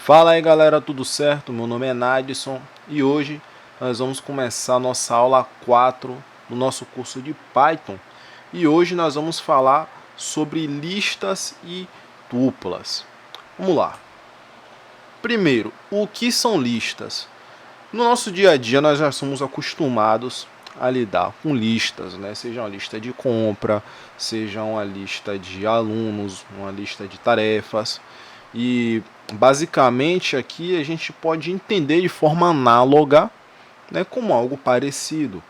Fala aí galera, tudo certo? Meu nome é Nadson e hoje nós vamos começar a nossa aula 4 do nosso curso de Python. E hoje nós vamos falar sobre listas e tuplas. Vamos lá. Primeiro, o que são listas? No nosso dia a dia nós já somos acostumados a lidar com listas, né? Seja uma lista de compra, seja uma lista de alunos, uma lista de tarefas. E basicamente aqui a gente pode entender de forma análoga, né, como algo parecido.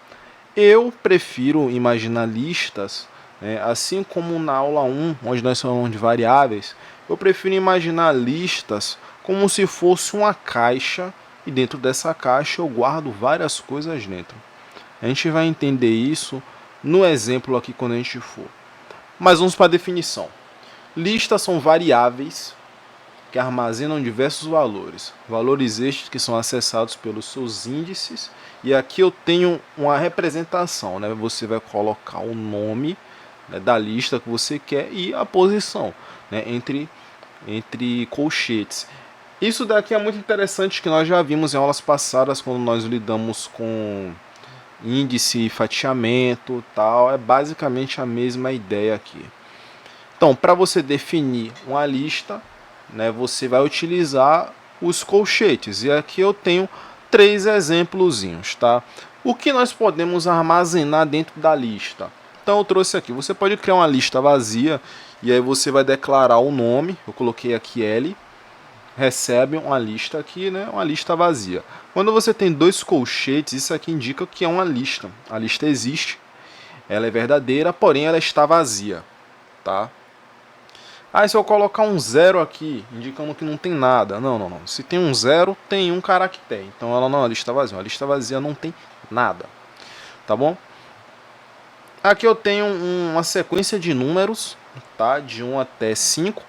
Eu prefiro imaginar listas, né, assim como na aula 1, onde nós falamos de variáveis, eu prefiro imaginar listas como se fosse uma caixa e dentro dessa caixa eu guardo várias coisas dentro. A gente vai entender isso no exemplo aqui quando a gente for. Mas vamos para a definição. Listas são variáveis que armazenam diversos valores. Valores estes que são acessados pelos seus índices. E aqui eu tenho uma representação, né? Você vai colocar o nome, né, da lista que você quer e a posição, né, entre colchetes. Isso daqui é muito interessante, que nós já vimos em aulas passadas quando nós lidamos com índice e fatiamento, tal. É basicamente a mesma ideia aqui. Então, para você definir uma lista, né, você vai utilizar os colchetes. E aqui eu tenho 3 exemplozinhos, tá? O que nós podemos armazenar dentro da lista? Então eu trouxe aqui, você pode criar uma lista vazia e aí você vai declarar o nome. Eu coloquei aqui L, recebe uma lista aqui, né, uma lista vazia. Quando você tem 2 colchetes, isso aqui indica que é uma lista. A lista existe, ela é verdadeira, porém ela está vazia, tá? Aí se eu colocar um 0 aqui, indicando que não tem nada. Não. Se tem um 0, tem um caractere. Então ela não é uma lista vazia. Uma lista vazia não tem nada. Tá bom? Aqui eu tenho uma sequência de números, tá? De 1 até 5.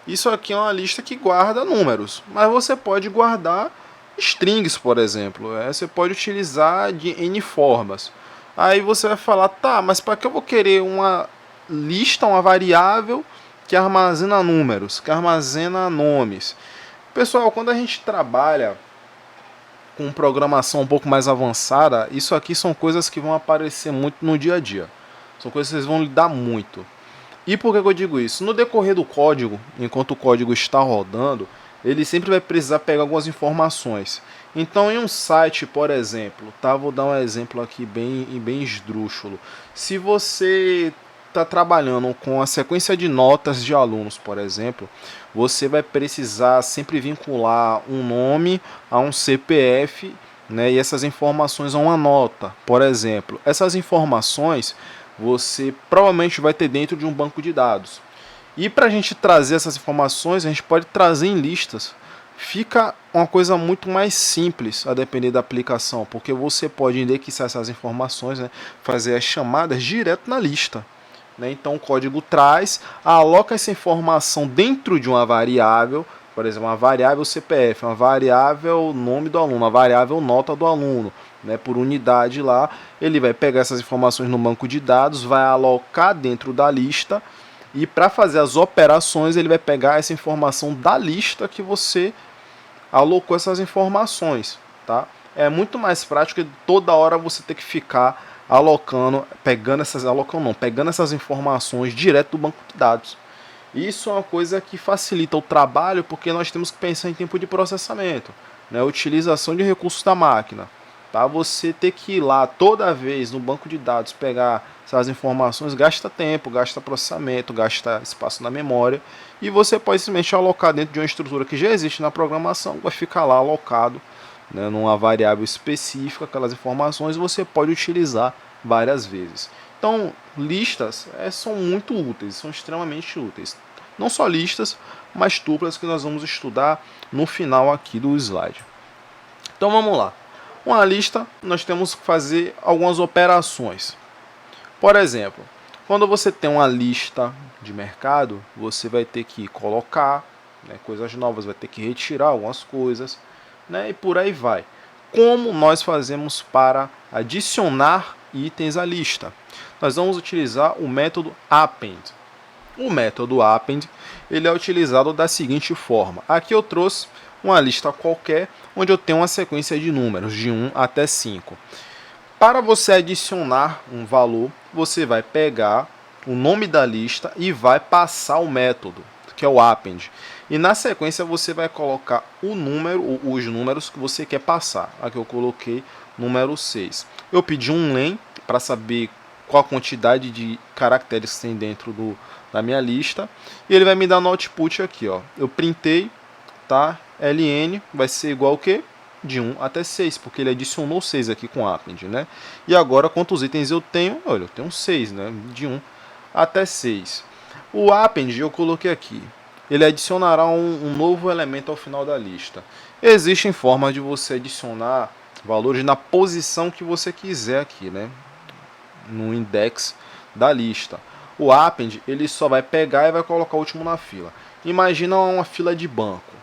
Isso aqui é uma lista que guarda números. Mas você pode guardar strings, por exemplo. Você pode utilizar de N formas. Aí você vai falar, tá, mas para que eu vou querer uma lista, uma variável que armazena números, que armazena nomes? Pessoal, quando a gente trabalha com programação um pouco mais avançada, isso aqui são coisas que vão aparecer muito no dia a dia. São coisas que vocês vão lidar muito. E por que eu digo isso? No decorrer do código, enquanto o código está rodando, ele sempre vai precisar pegar algumas informações. Então, em um site, por exemplo, tá? Vou dar um exemplo aqui bem esdrúxulo. Se você está trabalhando com a sequência de notas de alunos, por exemplo, você vai precisar sempre vincular um nome a um CPF, né, e essas informações a uma nota, por exemplo. Essas informações você provavelmente vai ter dentro de um banco de dados. E para a gente trazer essas informações, a gente pode trazer em listas. Fica uma coisa muito mais simples a depender da aplicação, porque você pode indexar essas informações, né, fazer as chamadas direto na lista. Então o código traz, aloca essa informação dentro de uma variável, por exemplo, uma variável CPF, uma variável nome do aluno, uma variável nota do aluno, né, por unidade lá. Ele vai pegar essas informações no banco de dados, vai alocar dentro da lista e para fazer as operações ele vai pegar essa informação da lista que você alocou essas informações, tá? É muito mais prático que toda hora você ter que ficar pegando essas informações direto do banco de dados. Isso é uma coisa que facilita o trabalho, porque nós temos que pensar em tempo de processamento, né? Utilização de recursos da máquina. Tá? Você ter que ir lá toda vez no banco de dados pegar essas informações gasta tempo, gasta processamento, gasta espaço na memória, e você pode simplesmente alocar dentro de uma estrutura que já existe na programação, vai ficar lá alocado, né, numa variável específica, aquelas informações você pode utilizar várias vezes. Então, listas são muito úteis, são extremamente úteis. Não só listas, mas tuplas, que nós vamos estudar no final aqui do slide. Então vamos lá. Uma lista, nós temos que fazer algumas operações. Por exemplo, quando você tem uma lista de mercado, você vai ter que colocar, né, coisas novas, vai ter que retirar algumas coisas, né, e por aí vai. Como nós fazemos para adicionar itens à lista? Nós vamos utilizar o método append. O método append ele é utilizado da seguinte forma. Aqui eu trouxe uma lista qualquer, onde eu tenho uma sequência de números, de 1 até 5. Para você adicionar um valor, você vai pegar o nome da lista e vai passar o método, que é o append. E na sequência você vai colocar o número, os números que você quer passar. Aqui eu coloquei número 6. Eu pedi um len para saber qual a quantidade de caracteres tem dentro da minha lista. E ele vai me dar no output aqui, ó. Eu printei, tá? ln vai ser igual ao quê? De 1 até 6, porque ele adicionou 6 aqui com append, né? E agora, quantos itens eu tenho? Olha, eu tenho 6, né? De 1 até 6. O append eu coloquei aqui. Ele adicionará um novo elemento ao final da lista. Existem formas de você adicionar valores na posição que você quiser aqui, né? No index da lista. O append ele só vai pegar e vai colocar o último na fila. Imagina uma fila de banco.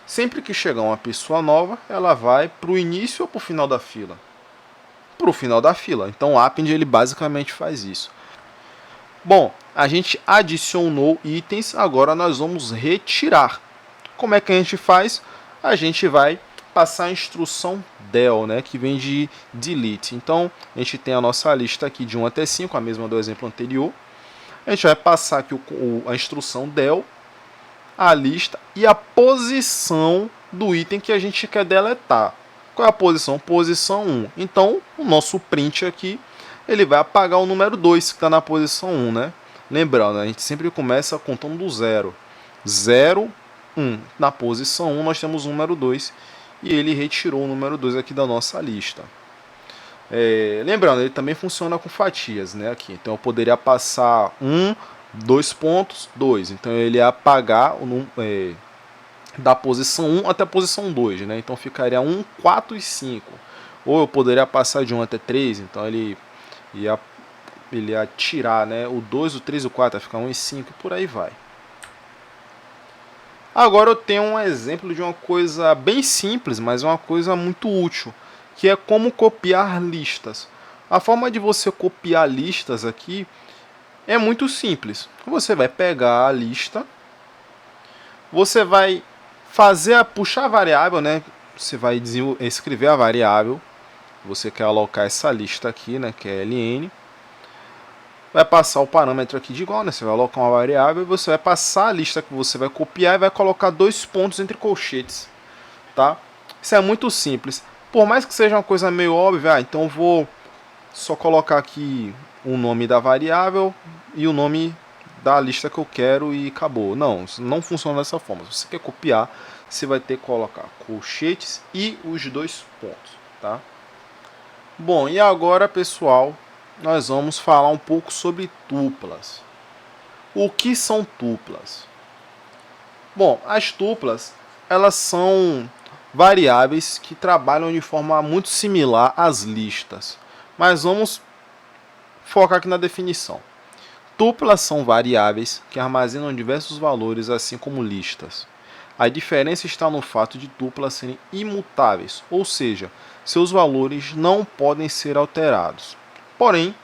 Sempre que chegar uma pessoa nova, ela vai para o início ou para o final da fila? Para o final da fila. Então o append ele basicamente faz isso. Bom, a gente adicionou itens, agora nós vamos retirar. Como é que a gente faz? A gente vai passar a instrução del, né, que vem de delete. Então, a gente tem a nossa lista aqui de 1 até 5, a mesma do exemplo anterior. A gente vai passar aqui a instrução del, a lista e a posição do item que a gente quer deletar. Qual é a posição? Posição 1. Então, o nosso print aqui, ele vai apagar o número 2, que está na posição 1, né? Lembrando, a gente sempre começa contando do 0. 0, 1. Na posição 1, nós temos o número 2. E ele retirou o número 2 aqui da nossa lista. Lembrando, ele também funciona com fatias, né? Aqui. Então, eu poderia passar 1, 2 pontos, 2. Então, ele ia apagar da posição 1 até a posição 2, né? Então, ficaria 1, 4 e 5. Ou eu poderia passar de 1 até 3, então ele ia tirar, né, o 2, o 3 e o 4, vai ficar 1 e 5 e por aí vai. Agora eu tenho um exemplo de uma coisa bem simples, mas uma coisa muito útil, que é como copiar listas. A forma de você copiar listas aqui é muito simples. Você vai pegar a lista, você vai puxar a variável, né? Você vai escrever a variável. Você quer alocar essa lista aqui, né, que é ln. Vai passar o parâmetro aqui de igual, né? Você vai alocar uma variável e você vai passar a lista que você vai copiar e vai colocar 2 pontos entre colchetes, tá? Isso é muito simples. Por mais que seja uma coisa meio óbvia, então eu vou só colocar aqui o nome da variável e o nome da lista que eu quero e acabou. Não, isso não funciona dessa forma. Se você quer copiar, você vai ter que colocar colchetes e os 2 pontos, tá? Bom, e agora, pessoal, nós vamos falar um pouco sobre tuplas. O que são tuplas? Bom, as tuplas, elas são variáveis que trabalham de forma muito similar às listas. Mas vamos focar aqui na definição. Tuplas são variáveis que armazenam diversos valores, assim como listas. A diferença está no fato de tuplas serem imutáveis, ou seja, seus valores não podem ser alterados. Porém,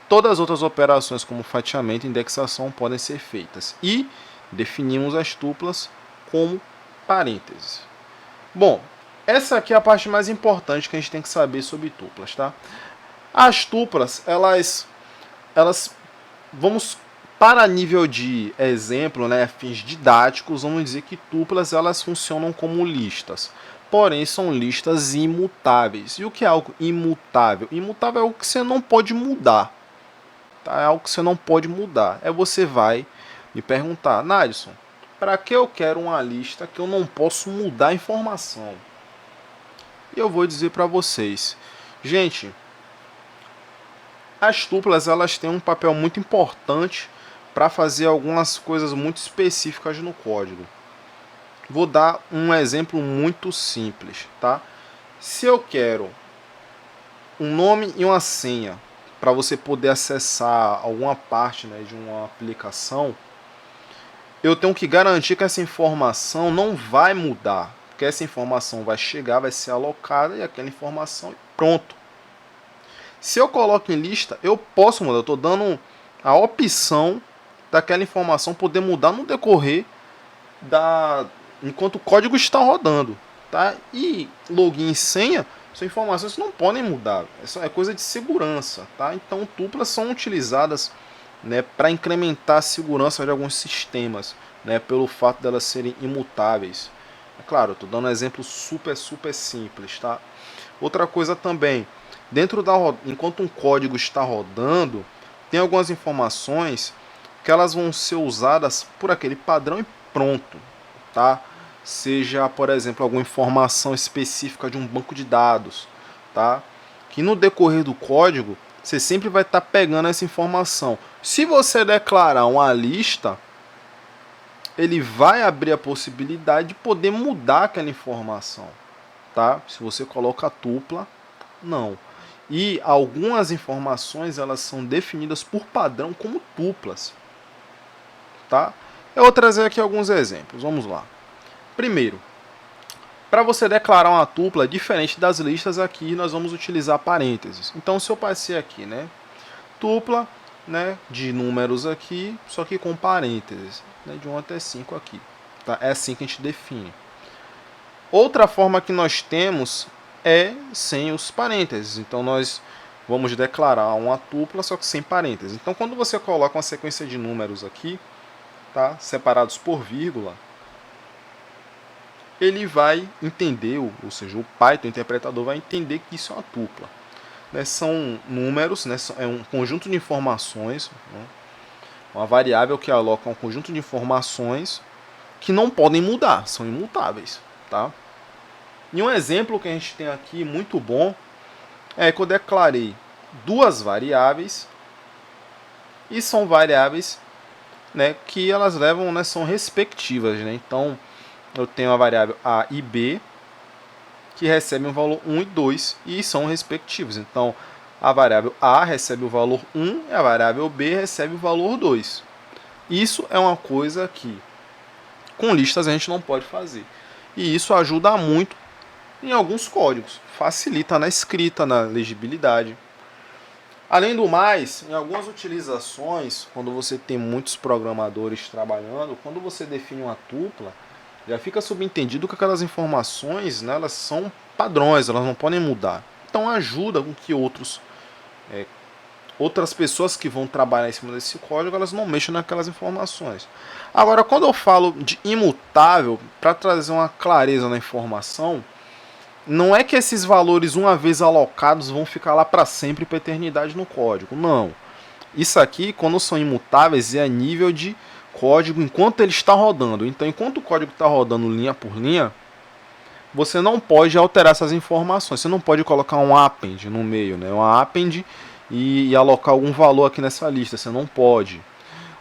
todas as outras operações como fatiamento e indexação podem ser feitas. E definimos as tuplas como parênteses. Bom, essa aqui é a parte mais importante que a gente tem que saber sobre tuplas, tá? As tuplas, elas vamos para nível de exemplo, né, fins didáticos, vamos dizer que tuplas elas funcionam como listas. Porém, são listas imutáveis. E o que é algo imutável? Imutável é algo que você não pode mudar. Tá? É algo que você não pode mudar. Você vai me perguntar, Nadson, para que eu quero uma lista que eu não posso mudar a informação? E eu vou dizer para vocês, gente, as tuplas elas têm um papel muito importante para fazer algumas coisas muito específicas no código. Vou dar um exemplo muito simples, tá? Se eu quero um nome e uma senha para você poder acessar alguma parte, né, de uma aplicação, eu tenho que garantir que essa informação não vai mudar, porque essa informação vai chegar, vai ser alocada e aquela informação pronto. Se eu coloco em lista, eu posso mudar, eu estou dando a opção daquela informação poder mudar no decorrer enquanto o código está rodando, tá? E login e senha são informações que não podem mudar, é coisa de segurança, tá? Então tuplas são utilizadas, né, para incrementar a segurança de alguns sistemas, né, pelo fato delas serem imutáveis. É claro, estou dando um exemplo super simples, tá? Outra coisa também, enquanto um código está rodando, tem algumas informações que elas vão ser usadas por aquele padrão e pronto, tá? Seja, por exemplo, alguma informação específica de um banco de dados, tá? Que no decorrer do código você sempre vai estar pegando essa informação. Se você declarar uma lista, ele vai abrir a possibilidade de poder mudar aquela informação, tá? Se você coloca tupla, não. E algumas informações elas são definidas por padrão como tuplas, tá? Eu vou trazer aqui alguns exemplos. Vamos lá. Primeiro, para você declarar uma tupla diferente das listas, aqui nós vamos utilizar parênteses. Então, se eu passei aqui, né, tupla, né, de números aqui, só que com parênteses, né, de 1 até 5 aqui, tá? É assim que a gente define. Outra forma que nós temos é sem os parênteses. Então, nós vamos declarar uma tupla, só que sem parênteses. Então, quando você coloca uma sequência de números aqui, tá, separados por vírgula, ele vai entender, ou seja, o Python, o interpretador, vai entender que isso é uma tupla. Né, são números, né, é um conjunto de informações, né, uma variável que aloca um conjunto de informações que não podem mudar, são imutáveis. Tá? E um exemplo que a gente tem aqui muito bom é que eu declarei duas variáveis, e são variáveis, né, que elas levam, né, são respectivas. Né? Então, eu tenho a variável A e B, que recebem o valor 1 e 2, e são respectivos. Então, a variável A recebe o valor 1 e a variável B recebe o valor 2. Isso é uma coisa que com listas a gente não pode fazer. E isso ajuda muito em alguns códigos. Facilita na escrita, na legibilidade. Além do mais, em algumas utilizações, quando você tem muitos programadores trabalhando, quando você define uma tupla, já fica subentendido que aquelas informações, né, elas são padrões, elas não podem mudar. Então ajuda com que outras pessoas que vão trabalhar em cima desse código, elas não mexam naquelas informações. Agora, quando eu falo de imutável, para trazer uma clareza na informação, não é que esses valores, uma vez alocados, vão ficar lá para sempre, para eternidade no código. Não. Isso aqui, quando são imutáveis, é a nível de código enquanto ele está rodando. Então, enquanto o código está rodando linha por linha, você não pode alterar essas informações. Você não pode colocar um append no meio, né? Um append e alocar algum valor aqui nessa lista. Você não pode.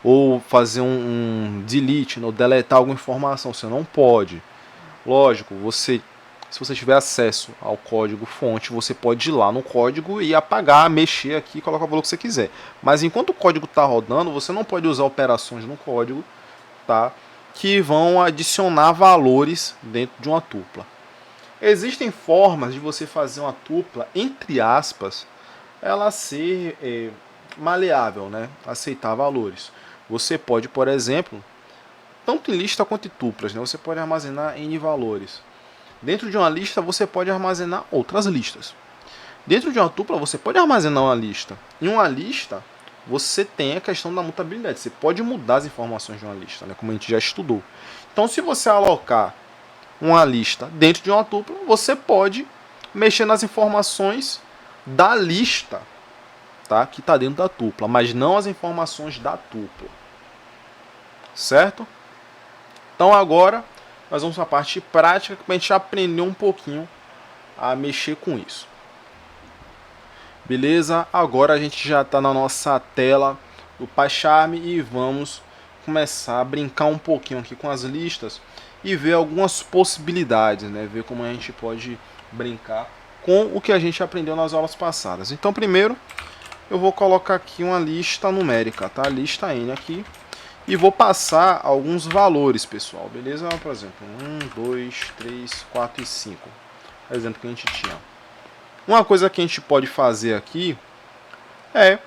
Ou fazer um delete, ou deletar alguma informação. Você não pode. Lógico, se você tiver acesso ao código fonte, você pode ir lá no código e apagar, mexer aqui, colocar o valor que você quiser. Mas enquanto o código está rodando, você não pode usar operações no código, tá, que vão adicionar valores dentro de uma tupla. Existem formas de você fazer uma tupla, entre aspas, ela ser maleável, né, aceitar valores. Você pode, por exemplo, tanto em lista quanto em tuplas, né, você pode armazenar N valores. Dentro de uma lista, você pode armazenar outras listas. Dentro de uma tupla, você pode armazenar uma lista. Em uma lista, você tem a questão da mutabilidade. Você pode mudar as informações de uma lista, né, como a gente já estudou. Então, se você alocar uma lista dentro de uma tupla, você pode mexer nas informações da lista, tá, que está dentro da tupla, mas não as informações da tupla. Certo? Então, agora nós vamos para a parte prática, para a gente aprender um pouquinho a mexer com isso. Beleza? Agora a gente já está na nossa tela do PyCharm e vamos começar a brincar um pouquinho aqui com as listas e ver algumas possibilidades, né? Ver como a gente pode brincar com o que a gente aprendeu nas aulas passadas. Então, primeiro, eu vou colocar aqui uma lista numérica, tá? Lista N aqui. E vou passar alguns valores, pessoal, beleza? Por exemplo, 1, 2, 3, 4 e 5. Exemplo que a gente tinha. Uma coisa que a gente pode fazer aqui é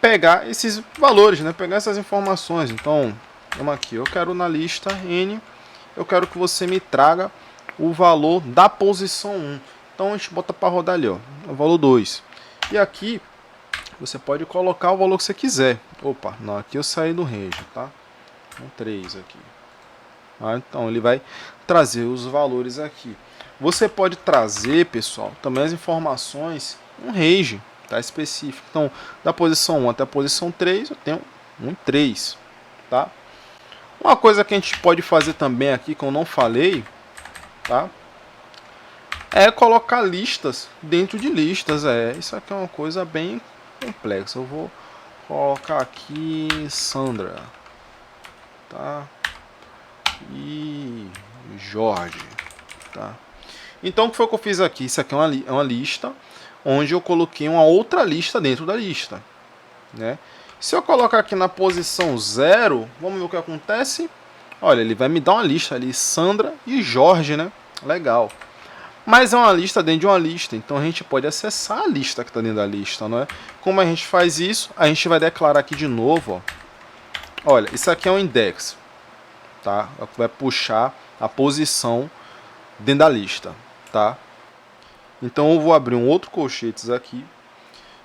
pegar esses valores, né? Pegar essas informações. Então, vamos aqui, eu quero na lista N, eu quero que você me traga o valor da posição 1. Então a gente bota para rodar ali, ó, o valor 2. E aqui você pode colocar o valor que você quiser. Opa, não, aqui eu saí do range, tá? Um 3 aqui. Então ele vai trazer os valores aqui. Você pode trazer, pessoal, também as informações um range, tá, específico. Então, da posição 1 até a posição 3, eu tenho um 3, tá? Uma coisa que a gente pode fazer também aqui, que eu não falei, tá? É colocar listas dentro de listas. Isso aqui é uma coisa bem complexa. Eu vou colocar aqui Sandra, tá? E Jorge, tá? Então o que foi que eu fiz aqui? Isso aqui é uma lista onde eu coloquei uma outra lista dentro da lista, né? Se eu colocar aqui na posição 0, vamos ver o que acontece. Olha, ele vai me dar uma lista ali, Sandra e Jorge, né? Legal. Mas é uma lista dentro de uma lista, então a gente pode acessar a lista que está dentro da lista, não é? Como a gente faz isso? A gente vai declarar aqui de novo, ó. Olha, isso aqui é um index, tá? Vai puxar a posição dentro da lista, tá? Então eu vou abrir um outro colchetes aqui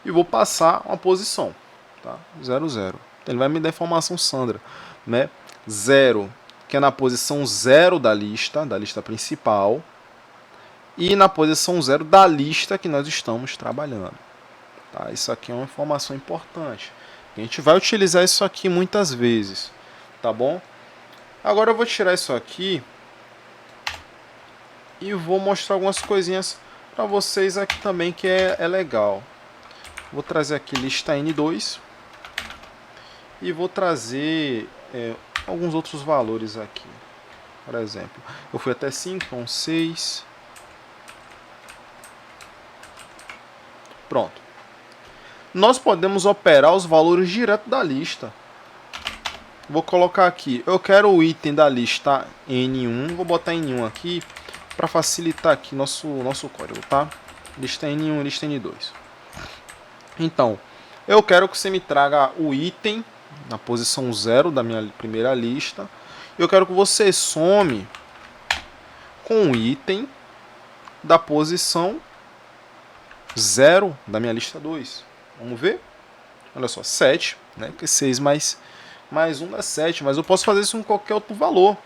e vou passar uma posição, tá? 0, 0. Então ele vai me dar a informação Sandra, né? 0, que é na posição 0 da lista principal, e na posição 0 da lista que nós estamos trabalhando, tá? Isso aqui é uma informação importante. A gente vai utilizar isso aqui muitas vezes, tá bom? Agora eu vou tirar isso aqui e vou mostrar algumas coisinhas para vocês aqui também que é legal. Vou trazer aqui lista N2 e vou trazer alguns outros valores aqui. Por exemplo, eu fui até 5, então 6. Pronto. Nós podemos operar os valores direto da lista. Vou colocar aqui, eu quero o item da lista N1, vou botar N1 aqui para facilitar aqui nosso código, tá? Lista N1, lista N2. Então, eu quero que você me traga o item na posição 0 da minha primeira lista. Eu quero que você some com o item da posição 0 da minha lista 2. Vamos ver? Olha só, 7, né? Porque 6 mais 1 dá 7, mas eu posso fazer isso com qualquer outro valor,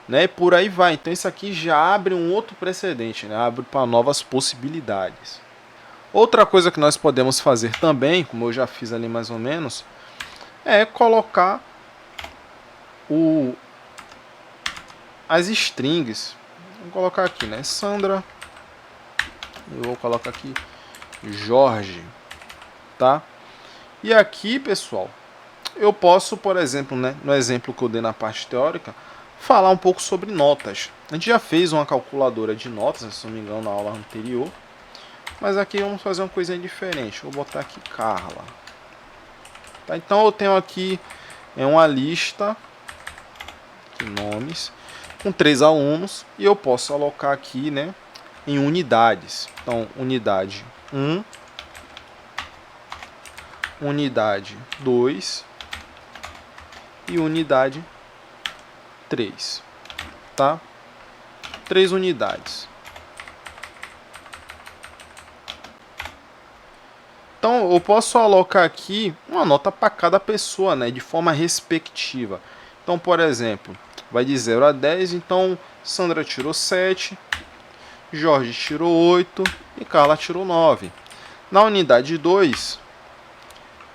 né? E por aí vai. Então isso aqui já abre um outro precedente, né? Abre para novas possibilidades. Outra coisa que nós podemos fazer também, como eu já fiz ali mais ou menos, é colocar as strings. Vou colocar aqui, né? Sandra. Eu vou colocar aqui Jorge, tá? E aqui, pessoal, eu posso, por exemplo, né, no exemplo que eu dei na parte teórica, falar um pouco sobre notas. A gente já fez uma calculadora de notas, se não me engano, na aula anterior. Mas aqui vamos fazer uma coisinha diferente. Vou botar aqui Carla. Tá, então eu tenho aqui uma lista de nomes com 3 alunos e eu posso alocar aqui, né, em unidades. Então, unidade 1, unidade 2 e unidade 3, tá? 3 unidades. Então, eu posso alocar aqui uma nota para cada pessoa, né, de forma respectiva. Então, por exemplo, vai de 0 a 10, então Sandra tirou 7, Jorge tirou 8 e Carla tirou 9. Na unidade 2,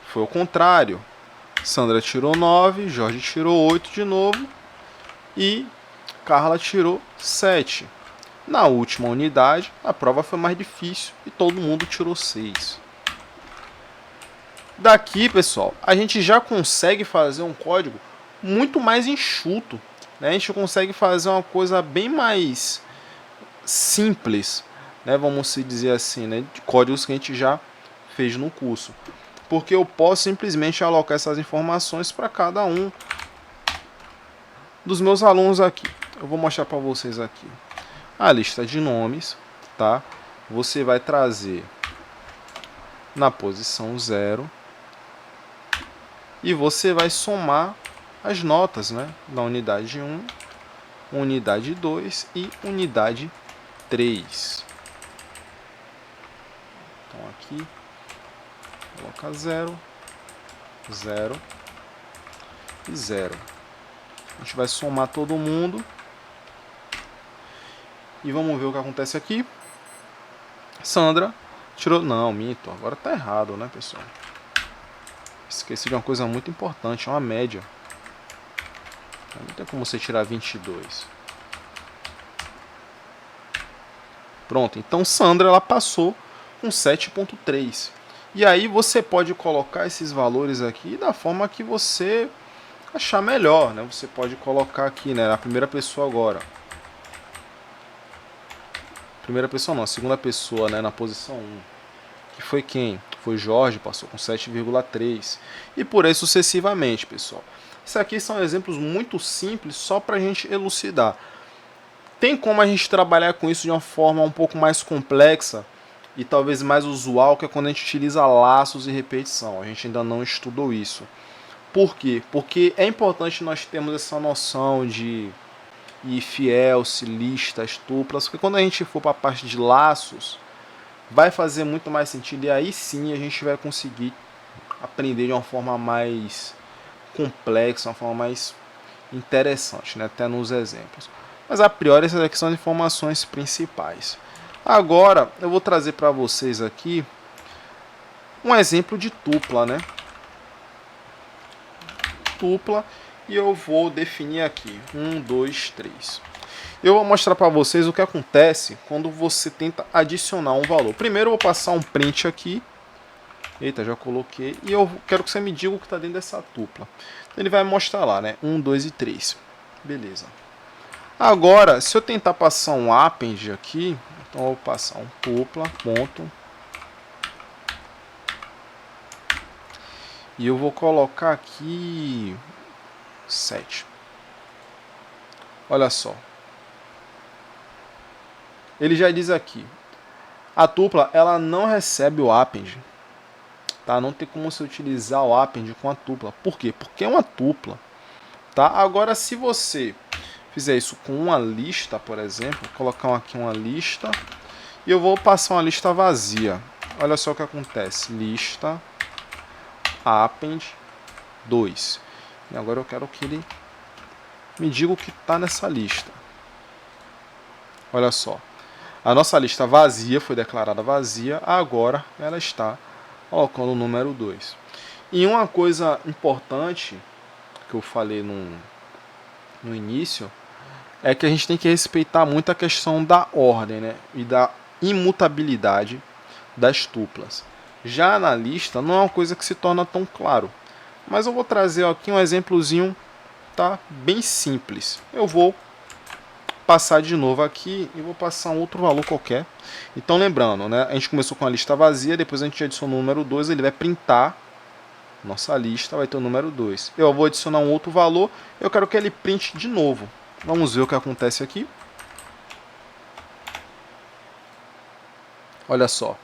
foi o contrário. Sandra tirou 9, Jorge tirou 8 de novo e Carla tirou 7. Na última unidade, a prova foi mais difícil e todo mundo tirou 6. Daqui, pessoal, a gente já consegue fazer um código muito mais enxuto, né? A gente consegue fazer uma coisa bem mais simples, né? Vamos se dizer assim, né? De códigos que a gente já fez no curso. Porque eu posso simplesmente alocar essas informações para cada um dos meus alunos aqui. Eu vou mostrar para vocês aqui a lista de nomes, tá? Você vai trazer na posição 0 e você vai somar as notas, né, da unidade 1, unidade 2 e unidade 3. Então aqui, coloca 0, 0 e 0. A gente vai somar todo mundo. E vamos ver o que acontece aqui. Sandra tirou... Não, minto. Agora tá errado, né, pessoal? Esqueci de uma coisa muito importante. É uma média. Não tem como você tirar 22. Pronto. Então, Sandra, ela passou com 7,3. E aí você pode colocar esses valores aqui da forma que você achar melhor, né? Você pode colocar aqui, né, na primeira pessoa agora. Primeira pessoa não, a segunda pessoa, né, na posição 1. Que foi quem? Foi Jorge, passou com 7,3. E por aí sucessivamente, pessoal. Isso aqui são exemplos muito simples, só para a gente elucidar. Tem como a gente trabalhar com isso de uma forma um pouco mais complexa e talvez mais usual, que é quando a gente utiliza laços e repetição. A gente ainda não estudou isso. Por quê? Porque é importante nós termos essa noção de if else, listas, tuplas, porque quando a gente for para a parte de laços, vai fazer muito mais sentido e aí sim a gente vai conseguir aprender de uma forma mais complexa, uma forma mais interessante, né? Até nos exemplos. Mas a priori essas aqui são as informações principais. Agora eu vou trazer para vocês aqui um exemplo de tupla, né? Tupla, e eu vou definir aqui 1, 2, 3. Eu vou mostrar para vocês o que acontece quando você tenta adicionar um valor. Primeiro eu vou passar um print aqui. Eita, já coloquei. E eu quero que você me diga o que está dentro dessa tupla. Ele vai mostrar lá, né? 1, 2 e 3. Beleza. Agora, se eu tentar passar um append aqui, então eu vou passar um tupla, ponto. E eu vou colocar aqui 7. Olha só. Ele já diz aqui, a tupla ela não recebe o append, tá? Não tem como você utilizar o append com a tupla. Por quê? Porque é uma tupla, tá? Agora, se você fizer isso com uma lista, por exemplo, vou colocar aqui uma lista e eu vou passar uma lista vazia. Olha só o que acontece, lista append 2. E agora eu quero que ele me diga o que está nessa lista. Olha só. A nossa lista vazia foi declarada vazia, agora ela está colocando o número 2. E uma coisa importante que eu falei no início é que a gente tem que respeitar muito a questão da ordem, né, e da imutabilidade das tuplas. Já na lista não é uma coisa que se torna tão claro, mas eu vou trazer aqui um exemplozinho, tá, bem simples. Eu vou passar de novo aqui e vou passar um outro valor qualquer. Então lembrando, né, a gente começou com a lista vazia, depois a gente adicionou o número 2, ele vai printar nossa lista, vai ter o número 2. Eu vou adicionar um outro valor, eu quero que ele printe de novo. Vamos ver o que acontece aqui. Olha só.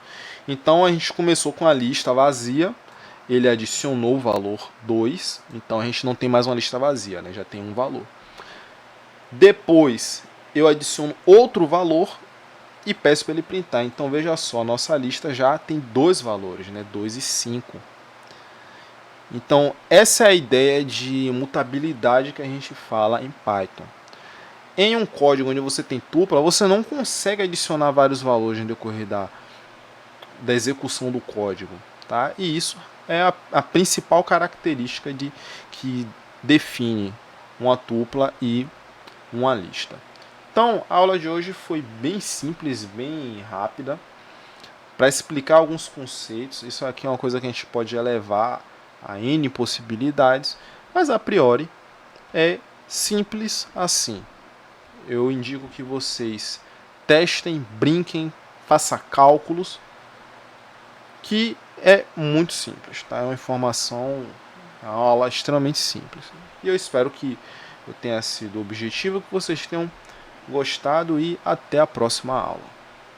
Então a gente começou com a lista vazia, ele adicionou o valor 2, então a gente não tem mais uma lista vazia, né, já tem um valor. Depois eu adiciono outro valor e peço para ele printar. Então veja só, nossa lista já tem dois valores, né? 2 e 5. Então essa é a ideia de mutabilidade que a gente fala em Python. Em um código onde você tem tupla, você não consegue adicionar vários valores no decorrer da execução do código, tá? E isso é a principal característica que define uma tupla e uma lista. Então, a aula de hoje foi bem simples, bem rápida, para explicar alguns conceitos. Isso aqui é uma coisa que a gente pode elevar a N possibilidades, mas a priori é simples assim. Eu indico que vocês testem, brinquem, façam cálculos, que é muito simples, tá? É uma informação, é uma aula extremamente simples. E eu espero que eu tenha sido objetivo, que vocês tenham gostado e até a próxima aula.